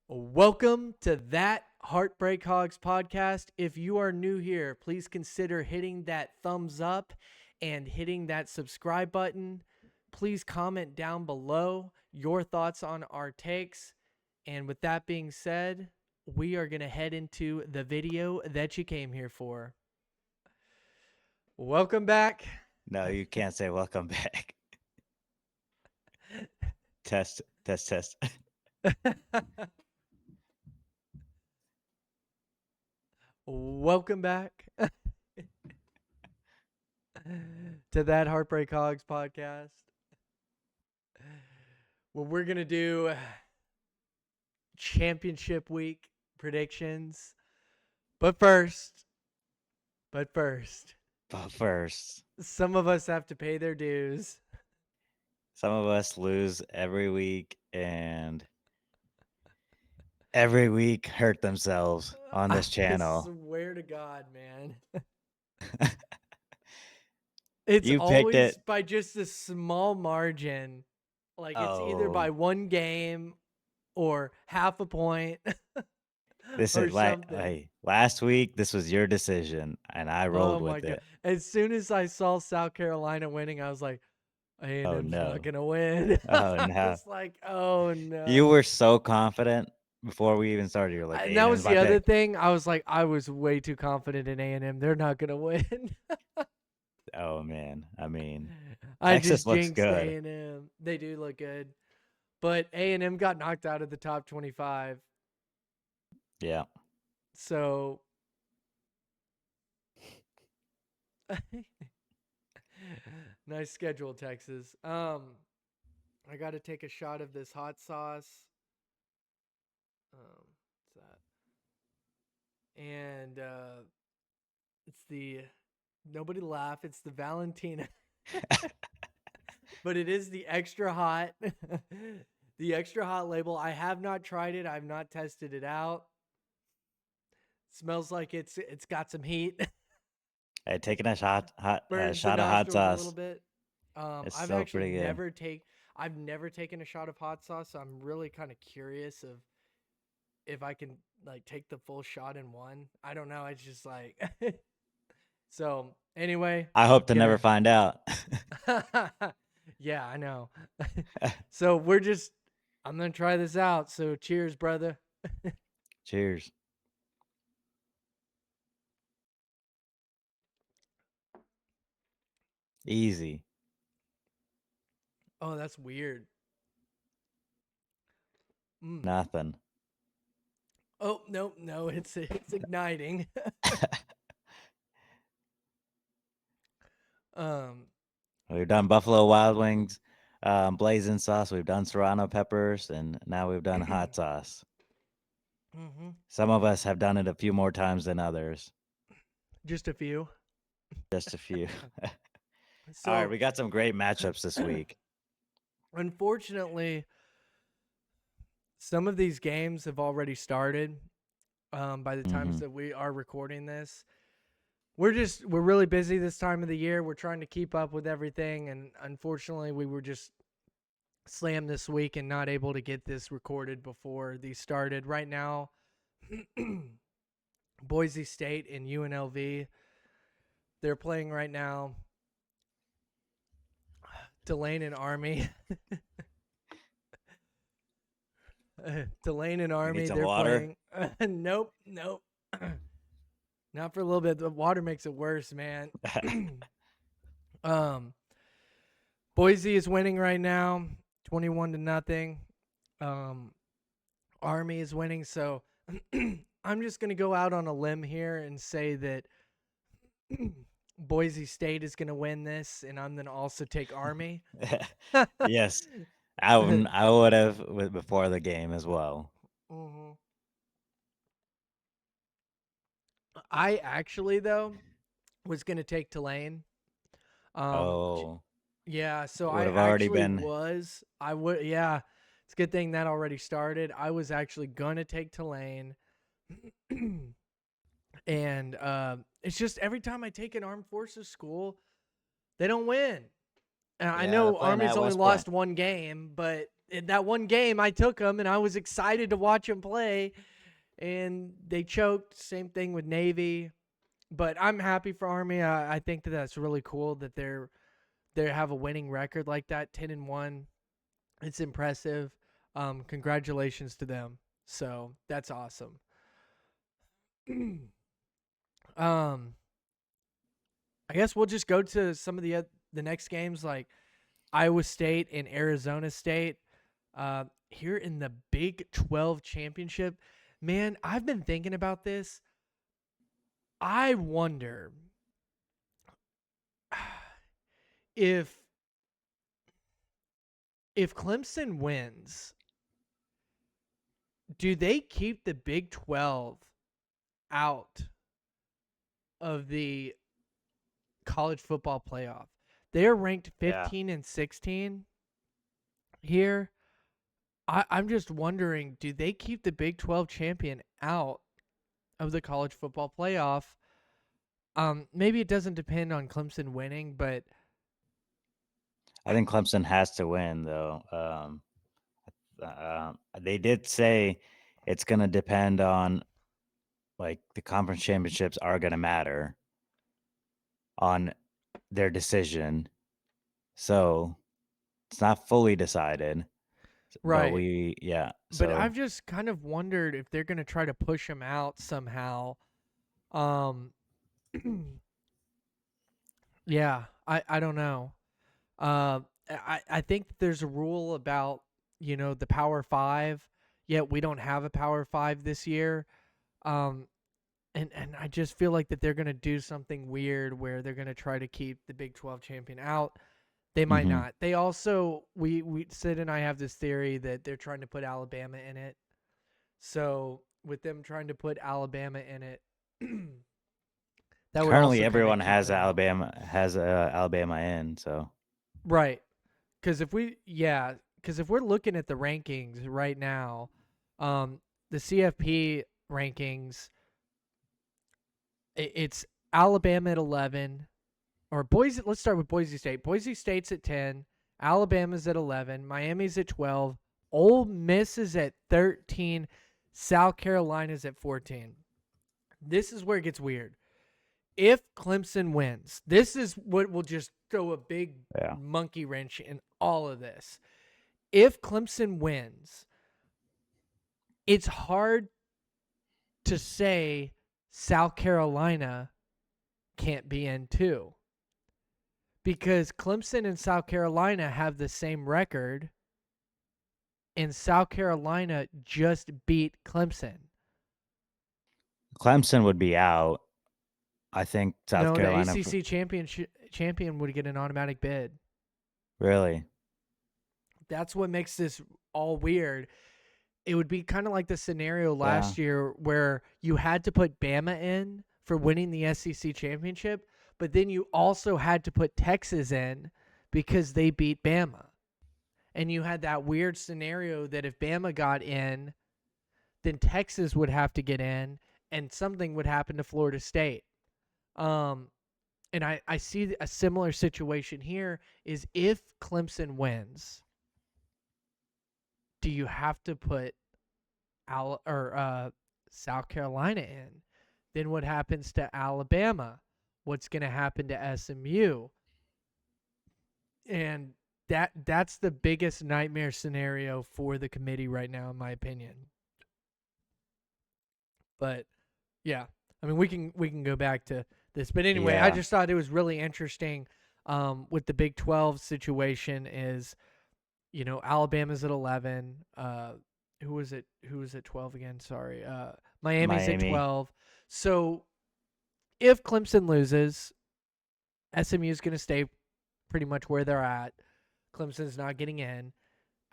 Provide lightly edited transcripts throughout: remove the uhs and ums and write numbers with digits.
Welcome to That Heartbreak Hogs podcast. If you are new here, please consider hitting that thumbs up and hitting that subscribe button. Please comment down below your thoughts on our takes. And with that being said, we are going to head into the video that you came here for. Welcome back. No, you can't say welcome back. Test, test, test. Welcome back to That Heartbreak Hogs podcast. Well, we're going to do championship week predictions. But first, But first, some of us have to pay their dues. some of us lose every week and every week hurt themselves on this I channel. swear to God, man. It's You picked always it. by just a small margin. Like it's either by Oh, one game or half a point this or is like, something. hey, last week, this was your decision, and I Oh rolled my with God. it. As soon as I saw South Carolina winning, I was like, Oh, A&M's not no. going to win. Oh, I no. was like, oh You no. were so confident before we even started. You're like, And that A&M's was the my other pick. thing. I was like, I was way too confident in A&M. They're not gonna win. Oh, man. I mean, I Texas just looks jinxed good. A&M. They do look good, but A&M got knocked out of the top 25. Yeah. So nice schedule, Texas. I got to take a shot of this hot sauce. What's that? And it's the nobody laugh. It's the Valentina. But it is the extra hot. The extra hot label. I have not tried it. I've not tested it out. Smells like it's got some heat. Hey, taking a Burns the shot of hot nostrils a little sauce. bit. It's I've still actually pretty good. I've never taken a shot of hot sauce, so I'm really kind of curious of if I can like take the full shot in one. I don't know. It's just like so. Anyway, I hope to never gonna find out. yeah, I know. So we're just I'm gonna try this out. So cheers, brother. Cheers. Easy. Oh, that's weird. Mm. Nothing. Oh no, it's igniting. um, We've done Buffalo Wild Wings, blazing sauce. We've done Serrano peppers, and now we've done hot sauce. hmm Some of us have done it a few more times than others. just a few. Just a few. All right, So, we got some great matchups this week. unfortunately, some of these games have already started. By the times Hmm. that we are recording this, we're really busy this time of the year. We're trying to keep up with everything, and unfortunately, we were just slammed this week and not able to get this recorded before these started. Right now, Boise State and UNLV, they're playing right now. Tulane and Army. Tulane and You need Army, some they're water? playing. Nope. Not for a little bit. The water makes it worse, man. um, Boise is winning right now, 21-0. Um, Army is winning, so I'm just gonna go out on a limb here and say that Boise State is gonna win this, and I'm gonna also take Army. Yes, I would have before the game as well. Mhm. I actually though was gonna take Tulane. Um, Oh, yeah, so it I would have already actually been. was. I would. Yeah, it's a good thing that already started. I was actually gonna take Tulane, and it's just every time I take an armed forces school, they don't win. And I Yeah, they're know playing Army's at only West Point. lost one game, but in that one game, I took them, and I was excited to watch them play, and they choked. Same thing with Navy. But I'm happy for Army. I think that that's really cool that they have a winning record like that, 10-1. It's impressive. Congratulations to them. So that's awesome. I guess we'll just go to some of the next games, like Iowa State and Arizona State. Here in the Big 12 championship, man, I've been thinking about this. I wonder if Clemson wins, do they keep the Big 12 out of the college football playoff? They're ranked 15 and 16 here. I'm just wondering, do they keep the Big 12 champion out of the college football playoff? Maybe it doesn't depend on Clemson winning, but I think Clemson has to win, though. They did say it's going to depend on, like, the conference championships are going to matter on their decision. So it's not fully decided. right. But But I've just kind of wondered if they're going to try to push him out somehow. Yeah, I don't know. I think there's a rule about, the Power 5, yet we don't have a Power 5 this year. And I just feel like that they're going to do something weird where they're going to try to keep the Big 12 champion out. They might not. They also, Sid and I have this theory that they're trying to put Alabama in it. So with them trying to put Alabama in it, that would currently also everyone kinda keep has them out. Alabama in. So Right. Because if we're looking at the rankings right now, the CFP rankings, it's Alabama at 11, or Boise. Let's start with Boise State. Boise State's at 10, Alabama's at 11, Miami's at 12, Ole Miss is at 13, South Carolina's at 14. This is where it gets weird. If Clemson wins, this is what will just throw a big monkey wrench in all of this. If Clemson wins, it's hard to say South Carolina can't be in too, because Clemson and South Carolina have the same record, and South Carolina just beat Clemson. Clemson would be out. I think South Carolina. The ACC champion would get an automatic bid. Really? That's what makes this all weird. It would be kind of like the scenario last year where you had to put Bama in for winning the SEC championship, but then you also had to put Texas in because they beat Bama. And you had that weird scenario that if Bama got in, then Texas would have to get in, and something would happen to Florida State. And I see a similar situation here is if Clemson wins, do you have to put South Carolina in? Then what happens to Alabama? What's going to happen to SMU? And that's the biggest nightmare scenario for the committee right now, in my opinion. But yeah, I mean, we can go back to this, but anyway, I just thought it was really interesting with the Big 12 situation. Is Alabama's at 11. Who was at 12 again? Sorry, Miami's at 12. So if Clemson loses, SMU is going to stay pretty much where they're at. Clemson's not getting in.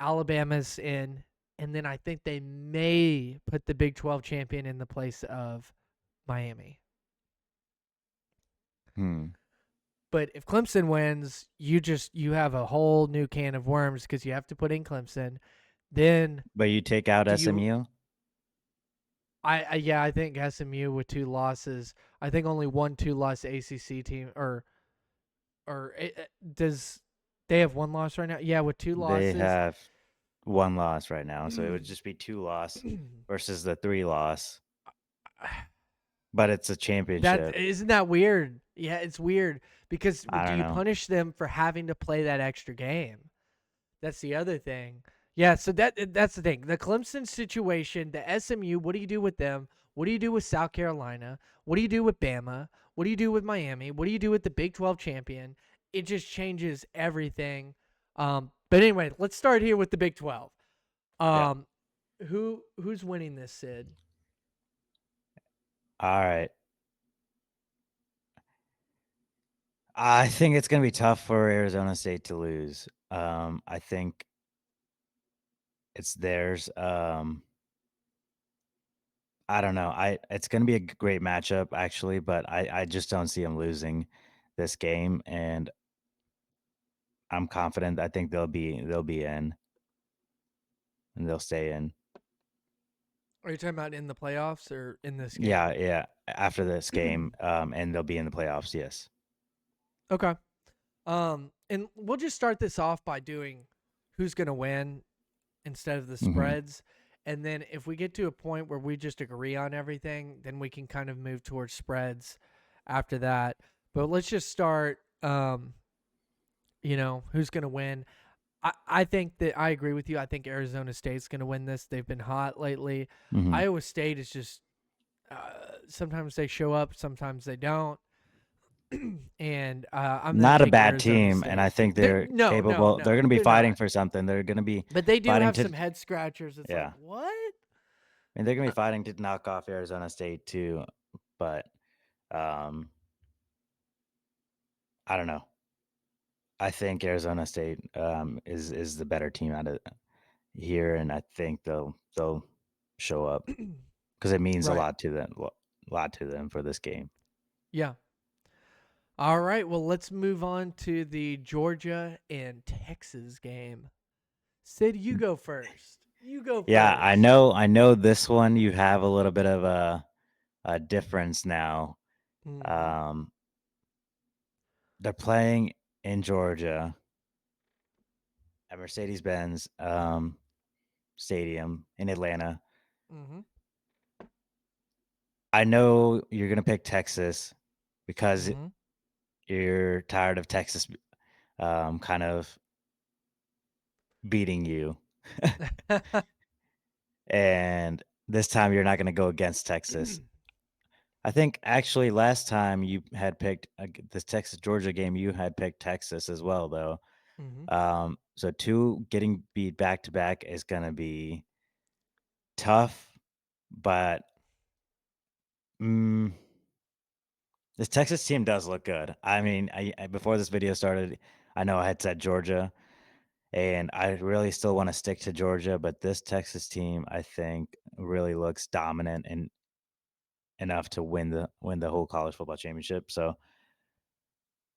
Alabama's in. And then I think they may put the Big 12 champion in the place of Miami. But if Clemson wins, you have a whole new can of worms because you have to put in Clemson. But you take out SMU? I think SMU with 2 losses. I think only 1 2-loss ACC team does they have 1 loss right now? Yeah, with 2 losses. They have. 1 loss right now, so it would just be 2 loss versus the 3 loss. But it's a championship. Isn't that weird? Yeah, it's weird because I do don't you know. punish them for having to play that extra game? That's the other thing. Yeah, so that's the thing. The Clemson situation, the SMU, what do you do with them? What do you do with South Carolina? What do you do with Bama? What do you do with Miami? What do you do with the Big 12 champion? It just changes everything. But anyway, let's start here with the Big 12. Yeah. Who's winning this, Sid? All right. I think it's gonna be tough for Arizona State to lose. I think it's theirs. I don't know. It's gonna be a great matchup actually, but I just don't see them losing this game, and I'm confident. I think they'll be in and they'll stay in. Are you talking about in the playoffs or in this game? Yeah, yeah. After this game, and they'll be in the playoffs. Yes. Okay. And we'll just start this off by doing who's going to win instead of the Hmm. spreads. And then if we get to a point where we just agree on everything, then we can kind of move towards spreads after that. But let's just start, who's going to win. I think that I agree with you. I think Arizona State's going to win this. They've been hot lately. Hmm. Iowa State is just sometimes they show up, sometimes they don't. And I'm going to Not a take bad Arizona team, and State. I think they're No, capable. They're gonna be they're fighting not. for something. They're gonna be But they do fighting have to. some head scratchers. It's like, Yeah. what? I mean, they're gonna be fighting to knock off Arizona State too, but I don't know. I think Arizona State is the better team out of here, and I think they'll show up because it means a Right. lot to them. Lot to them for this game. Yeah. All right. Well, let's move on to the Georgia and Texas game. Sid, you go first. You go first. Yeah, I know. I know this one. You have a little bit of a difference now. Mhm. They're playing in Georgia at Mercedes-Benz Stadium in Atlanta. Mhm. I know you're gonna pick Texas because Mhm. you're tired of Texas kind of beating you, and this time you're not gonna go against Texas. I think actually last time you had picked this Texas Georgia game, you had picked Texas as well, though. Mhm. So two getting beat back to back is gonna be tough, but mm, this Texas team does look good. I mean, before this video started, I know I had said Georgia, and I really still want to stick to Georgia, but this Texas team, I think, really looks dominant and enough to win the whole college football championship. So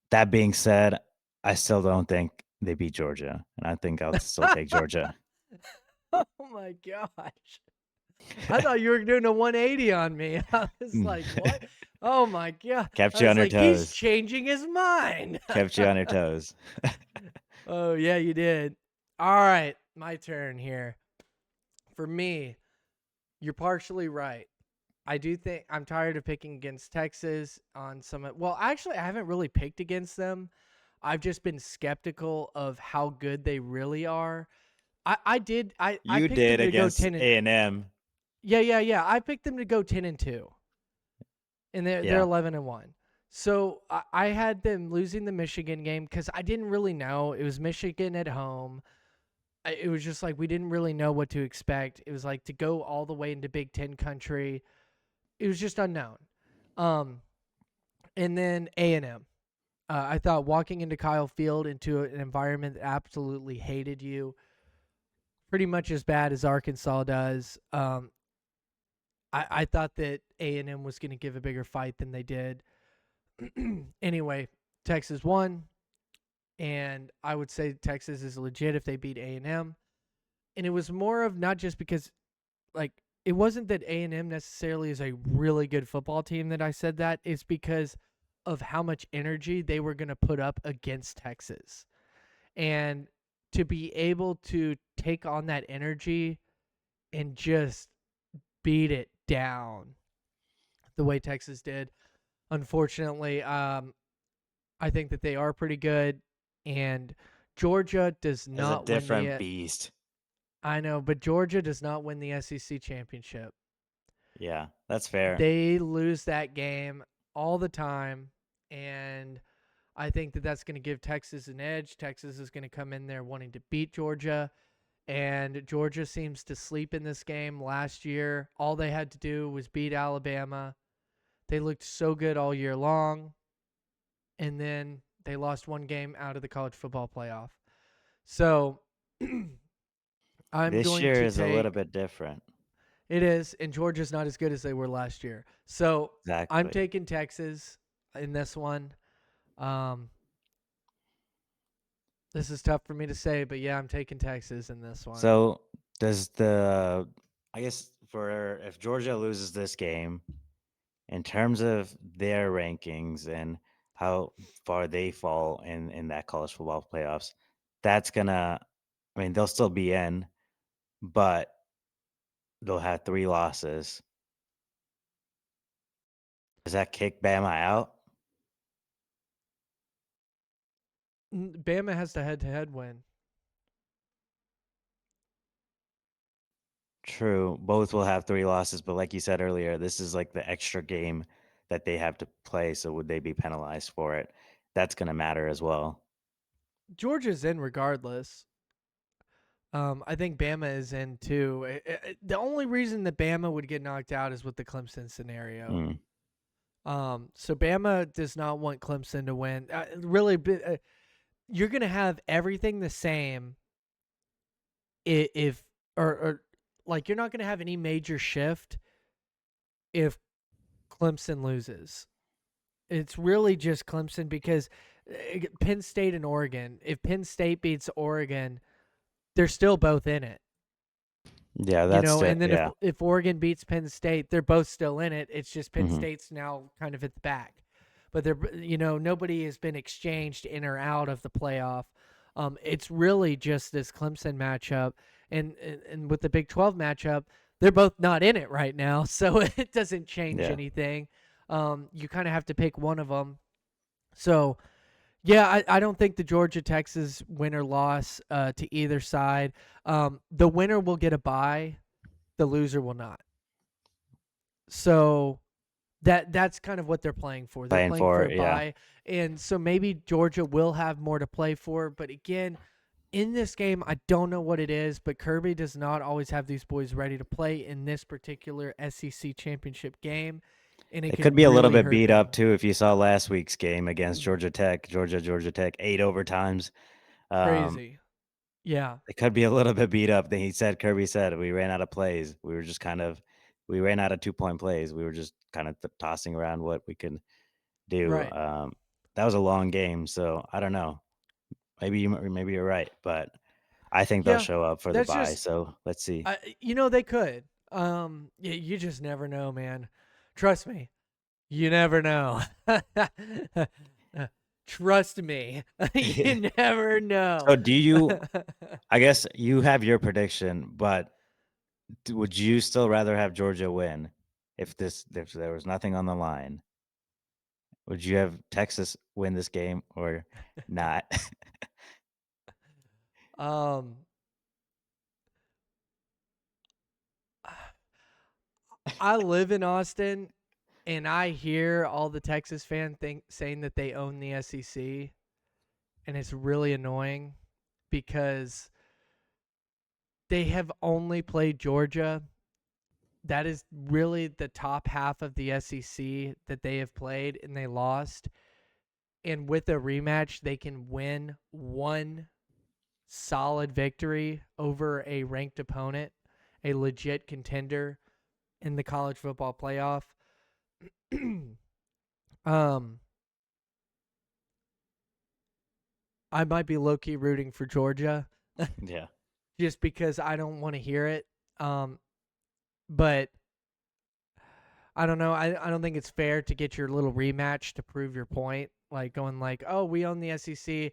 that being said, I still don't think they beat Georgia, and I think I'll still take Georgia. Oh my gosh. I thought you were doing a 180 on me. I was like, what? Oh my God. Kept I you was on your like, he's toes. changing his mind. Kept you on your toes. Oh, yeah, you did. All right. My turn here. For me, you're partially right. I do think I'm tired of picking against Texas on some. Well, actually, I haven't really picked against them. I've just been skeptical of how good they really are. I did. I You picked them did to go against 10 and A&M. yeah. I picked them to go 10-2, and they're Yeah. 11-1. So I had them losing the Michigan game because I didn't really know it was Michigan at home. It was just like we didn't really know what to expect. It was like to go all the way into Big Ten country. It was just unknown. Um, and then A&M. I thought walking into Kyle Field into an environment that absolutely hated you, pretty much as bad as Arkansas does. I thought that A&M was going to give a bigger fight than they did. Anyway, Texas won, and I would say Texas is legit if they beat A&M. And it was more of not just because, like, it wasn't that A&M necessarily is a really good football team that I said that. It's because of how much energy they were going to put up against Texas. And to be able to take on that energy and just beat it down the way Texas did. Unfortunately, I think that they are pretty good, and Georgia does It's a not win different the. beast. I know, but Georgia does not win the SEC championship. Yeah, that's fair. They lose that game all the time, and I think that that's going to give Texas an edge. Texas is going to come in there wanting to beat Georgia, and Georgia seems to sleep in this game. Last year, all they had to do was beat Alabama. They looked so good all year long, and then they lost one game out of the college football playoff. So I'm This going year to is a little take bit different. it is, and Georgia's not as good as they were last year. So I'm Exactly. taking Texas in this one. Um, this is tough for me to say, but yeah, I'm taking Texas in this one. So does I guess for if Georgia loses this game, in terms of their rankings and how far they fall in that college football playoffs, that's gonna, I mean, they'll still be in, but they'll have 3 losses. Does that kick Bama out? Bama has the head-to-head win. True. Both will have 3 losses, but like you said earlier, this is like the extra game that they have to play. So would they be penalized for it? That's gonna matter as well. Georgia's in regardless. I think Bama is in too. The only reason that Bama would get knocked out is with the Clemson scenario. Mm. So Bama does not want Clemson to win. Really, you're gonna have everything the same. If or like you're not gonna have any major shift if Clemson loses. It's really just Clemson because Penn State and Oregon. If Penn State beats Oregon, they're still both in it. Yeah, that's And then yeah. if Oregon beats Penn State, they're both still in it. It's just Penn Mhm. State's now kind of at the back. But nobody has been exchanged in or out of the playoff. It's really just this Clemson matchup, and with the Big 12 matchup, they're both not in it right now, so it doesn't change Yeah. anything. You kind of have to pick one of them. So yeah, I don't think the Georgia Texas win or loss to either side. The winner will get a bye, the loser will not. So that's kind of what they're playing for. They're Playing playing for for a it, yeah. bye, and so maybe Georgia will have more to play for. But again, in this game, I don't know what it is, but Kirby does not always have these boys ready to play in this particular SEC championship game, and it It can could be a little really bit hurt beat up them. too if you saw last week's game against Georgia Tech, Georgia Tech, 8 overtimes. Crazy. Yeah. It could be a little bit beat up. Kirby said, we ran out of plays. We were just we ran out of 2-point plays. We were just kind of tossing around what we could do. Right. That was a long game, so I don't know. Maybe you're right, but I think they'll Yeah. show up for the That's bye. just So let's see. they could. You just never know, man. Trust me. You never know. Trust me. You never know. So do you? I guess you have your prediction, but would you still rather have Georgia win if there was nothing on the line? Would you have Texas win this game or not? um I live in Austin and I hear all the Texas fans saying that they own the SEC, and it's really annoying because they have only played Georgia. That is really the top half of the SEC that they have played, and they lost. And with a rematch, they can win one solid victory over a ranked opponent, a legit contender in the college football playoff. I might be low-key rooting for Georgia Yeah. just because I don't want to hear it. But I don't know. I don't think it's fair to get your little rematch to prove your point. Like going like, oh, we own the SEC.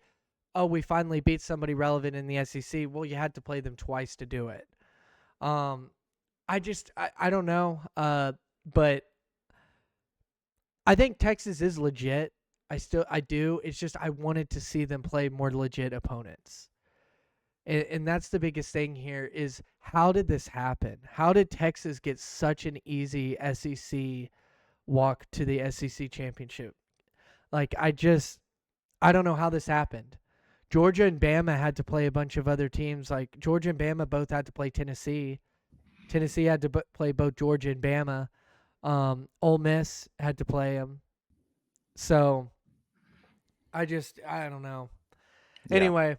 oh, we finally beat somebody relevant in the SEC. Well, you had to play them twice to do it. I don't know. But I think Texas is legit. I do. It's just I wanted to see them play more legit opponents. And that's the biggest thing here is how did this happen? How did Texas get such an easy SEC walk to the SEC championship? Like, I don't know how this happened. Georgia and Bama had to play a bunch of other teams. Like, Georgia and Bama both had to play Tennessee. Tennessee had to play both Georgia and Bama. Ole Miss had to play them. So, I don't know. Yeah. Anyway,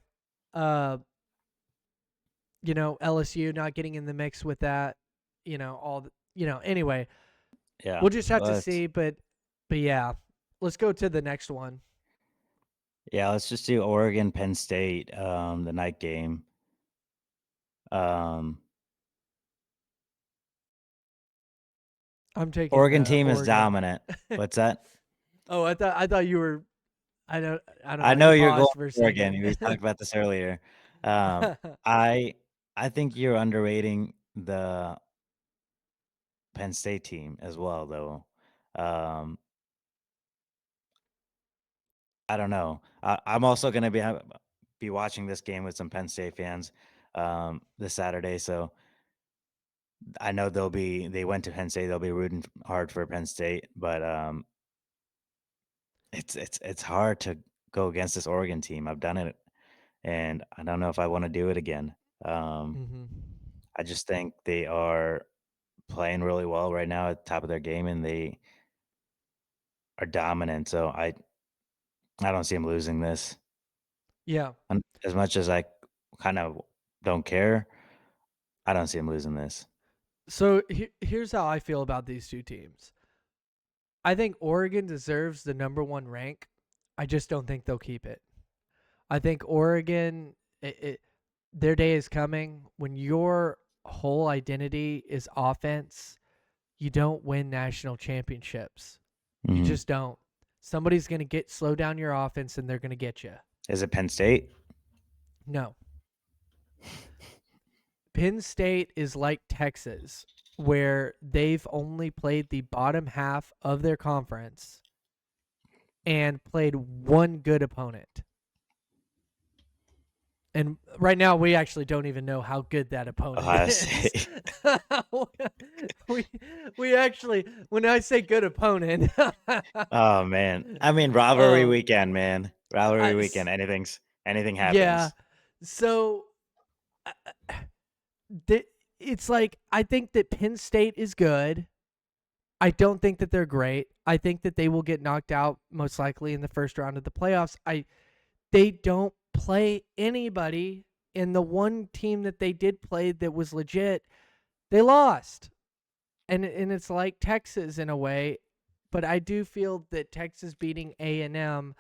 LSU not getting in the mix with that, anyway, Yeah. we'll just have to see, but yeah, let's go to the next one. Yeah, let's just do Oregon, Penn State, the night game. I'm taking Oregon team is Oregon. dominant. What's that? Oh, I thought you were. I don't know. I know you're going for for Oregon. We talked about this earlier. I think you're underrating the Penn State team as well, though. I don't know. I'm also going to be watching this game with some Penn State fans this Saturday, so I know they went to Penn State. They'll be rooting hard for Penn State, but it's hard to go against this Oregon team. I've done it, and I don't know if I want to do it again. I just think they are playing really well right now at the top of their game, and they are dominant. So I don't see them losing this. Yeah. And as much as I kind of don't care, I don't see them losing this. So here's how I feel about these two teams. I think Oregon deserves the number 1 rank. I just don't think they'll keep it. I think Oregon, their day is coming when your whole identity is offense. You don't win national championships. You just don't. Somebody's going to slow down your offense, and they're going to get you. Is it Penn State? No. Penn State is like Texas, where they've only played the bottom half of their conference and played one good opponent. And right now, we actually don't even know how good that opponent is. we actually, when I say good opponent. Oh, man. I mean, rivalry weekend, man. Rivalry weekend. Anything happens. Yeah. So it's like, I think that Penn State is good. I don't think that they're great. I think that they will get knocked out most likely in the first round of the playoffs. They don't play anybody, and the one team that they did play that was legit, they lost. And it's like Texas in a way, but I do feel that Texas beating A&M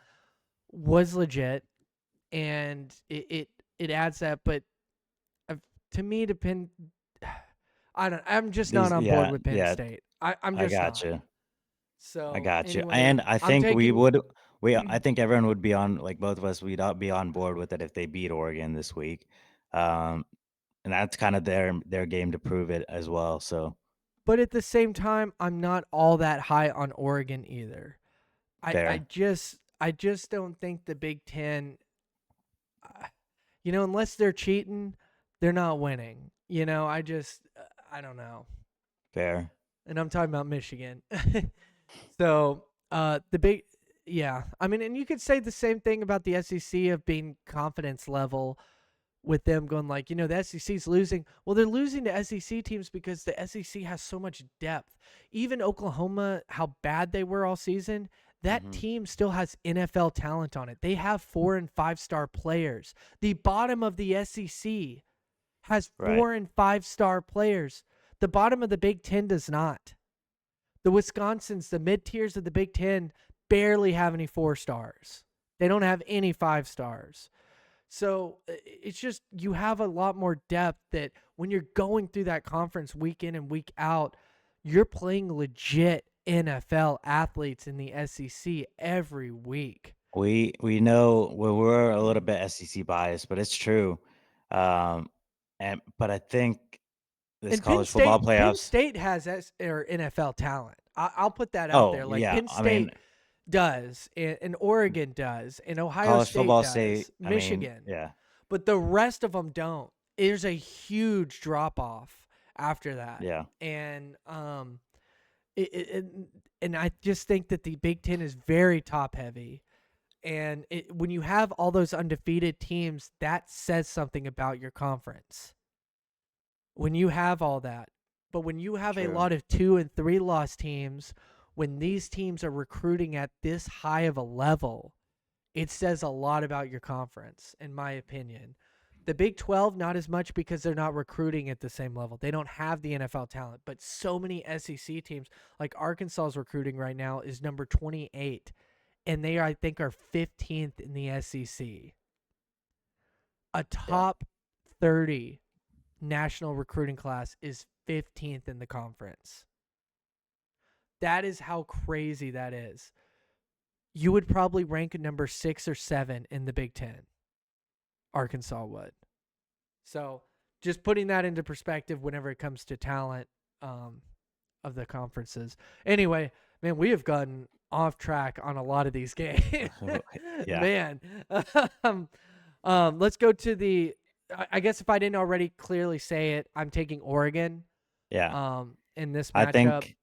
was legit, and it adds that. But to me, I'm just not on board with Penn State. I'm just I got you. So I got you. anyway, And I think I think everyone would be on, like both of us, we'd all be on board with it if they beat Oregon this week. And that's kind of their game to prove it as well. So, but at the same time, I'm not all that high on Oregon either. I just don't think the Big Ten, unless they're cheating, they're not winning. I don't know. Fair. And I'm talking about Michigan. So I mean, and you could say the same thing about the SEC of being confidence level with them going like, the SEC's losing. Well, they're losing to SEC teams because the SEC has so much depth. Even Oklahoma, how bad they were all season, that team still has NFL talent on it. They have 4- and 5-star players. The bottom of the SEC has 4- and 5-star players. The bottom of the Big Ten does not. The Wisconsins, the mid-tiers of the Big Ten, barely have any 4 stars. They don't have any 5 stars. So it's just, you have a lot more depth that when you're going through that conference week in and week out, you're playing legit NFL athletes in the SEC every week. We know we're a little bit SEC biased, but it's true. Um, but I think this And Penn college football State, Penn playoffs. State has or NFL talent. I'll put that out there. Oh Like yeah, Penn I mean State does, and Oregon does, and Ohio college State football state. does, I mean, Michigan, yeah, but the rest of them don't. There's a huge drop off after that, yeah, and it, it, it- and I just think that the Big Ten is very top heavy. And when you have all those undefeated teams, that says something about your conference. When you have all that, but when you have a true. lot of 2 and 3 loss teams, when these teams are recruiting at this high of a level, it says a lot about your conference, in my opinion. The Big 12, not as much because they're not recruiting at the same level. They don't have the NFL talent, but so many SEC teams, like Arkansas's recruiting right now is number 28, and they, I think, are 15th in the SEC. A top 30 national recruiting class is 15th in the conference. That is how crazy that is. You would probably rank number 6 or 7 in the Big Ten. Arkansas would. So just putting that into perspective whenever it comes to talent of the conferences. Anyway, man, we have gotten off track on a lot of these games. Yeah. Man. Let's go to the I guess if I didn't already clearly say it, I'm taking Oregon Yeah. in this I matchup.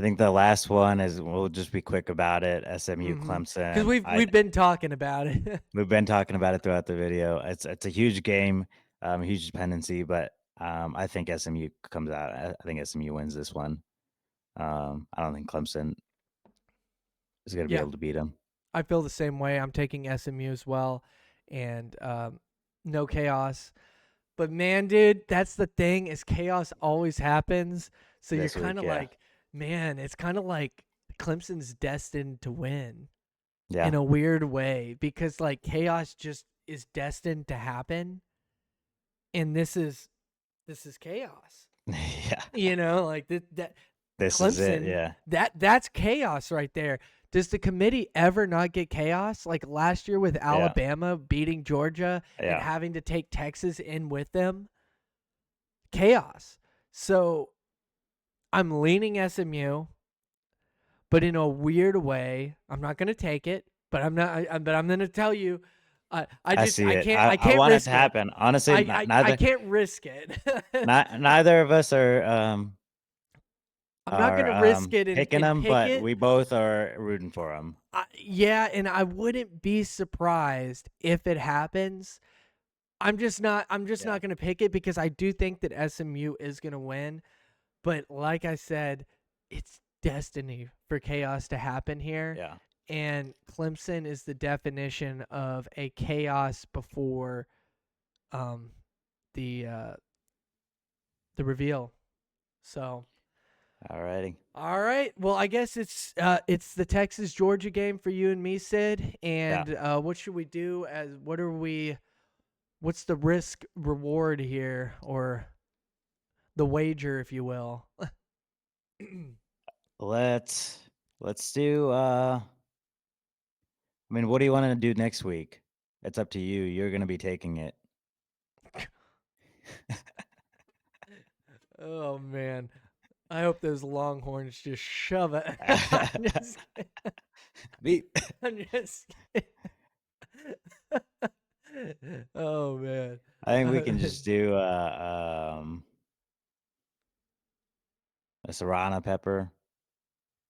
think the last one is we'll just be quick about it. SMU Because Clemson. we've been talking about it. We've been talking about it throughout the video. It's a huge game, huge dependency, but I think SMU comes out. I think SMU wins this one. I don't think Clemson is going to be Yeah, able to beat them. I feel the same way. I'm taking SMU as well, and no chaos. But man, dude, that's the thing is chaos always happens. So you're This week, kind of yeah. like, man, it's kind of like Clemson's destined to win Yeah. in a weird way because like chaos just is destined to happen, and this is chaos. Yeah. You know, like that This Clemson, is it. Yeah. that's chaos right there. Does the committee ever not get chaos? Like last year with Alabama beating Georgia and Yeah. having to take Texas in with them? Chaos. So I'm leaning SMU, but in a weird way, I'm not going to take it, but I'm not but I'm going to tell you I see it. I I can't want it risk to it. happen. Honestly, I neither can't risk it. neither of us I'm not going are to risk it picking and them, pick but it. we both are rooting for them. Yeah, and I wouldn't be surprised if it happens. I'm just not going to pick it because I do think that SMU is going to win, but like I said, it's destiny for chaos to happen here. Yeah. And Clemson is the definition of a chaos before the reveal. So Alrighty. all right. Well, I guess it's the Texas Georgia game for you and me, Sid. And what should we do? What's the risk reward here, or the wager, if you will? Let's do I mean, what do you want to do next week? It's up to you. You're going to be taking it. Oh man, I hope those Longhorns just shove it. Beat. I'm just oh man. I think we can just do a serrano pepper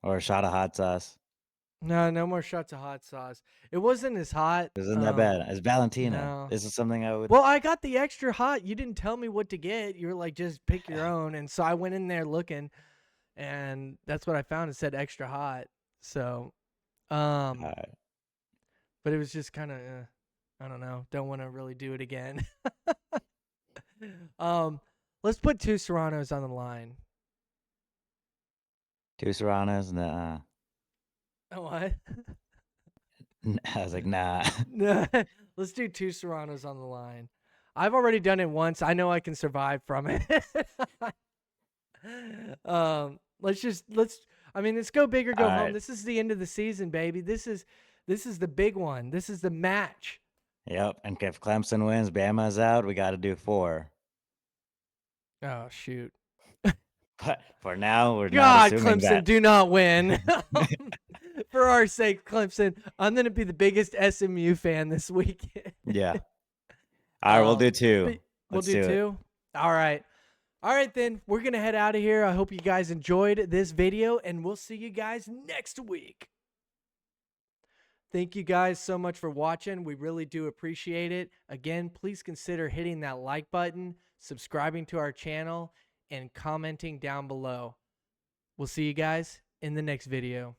or a shot of hot sauce. No more shots of hot sauce. It wasn't as hot. Isn't that bad? It's Valentina. No. This is something I would. Well, I got the extra hot. You didn't tell me what to get. You were like, just pick your own. And so I went in there looking, and that's what I found. It said extra hot. So, Alright. but it was just kind of, I don't know. Don't want to really do it again. Let's put 2 Serranos on the line. 2 serranos? Nah. What? I was like, nah. Let's do 2 Serranos on the line. I've already done it once. I know I can survive from it. Let's go big or go home. Alright. This is the end of the season, baby. This is This is the big one. This is the match. Yep. And if Clemson wins, Bama's out. We got to do 4. Oh, shoot. But for now, we're not God, assuming Clemson, that. do not win. For our sake, Clemson, I'm going to be the biggest SMU fan this weekend. Yeah. All right, we'll do 2. We'll Let's do do it. 2? All right. All right, then. We're going to head out of here. I hope you guys enjoyed this video, and we'll see you guys next week. Thank you guys so much for watching. We really do appreciate it. Again, please consider hitting that like button, subscribing to our channel, and commenting down below. We'll see you guys in the next video.